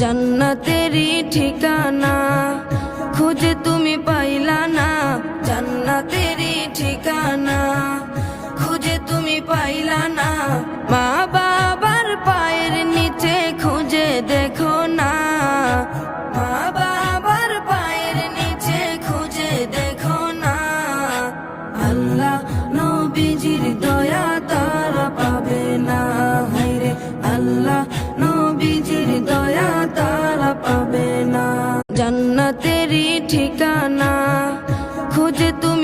জান্নাতেরই ঠিকানা খুঁজে তুমি পাইলা না, জান্নাতেরই ঠিকানা খুঁজে তুমি পাইলা না। মা বাবার পায়ের নিচে খুঁজে দেখো না, মা বাবার পায়ের নিচে খুঁজে দেখো না। আল্লাহ নবীজির দয়া তারা পাবে না, হায়রে আল্লাহ নবীজির দয়া তারা পাবে না। জান্নাতেরই ঠিকানা খুঁজে তুমি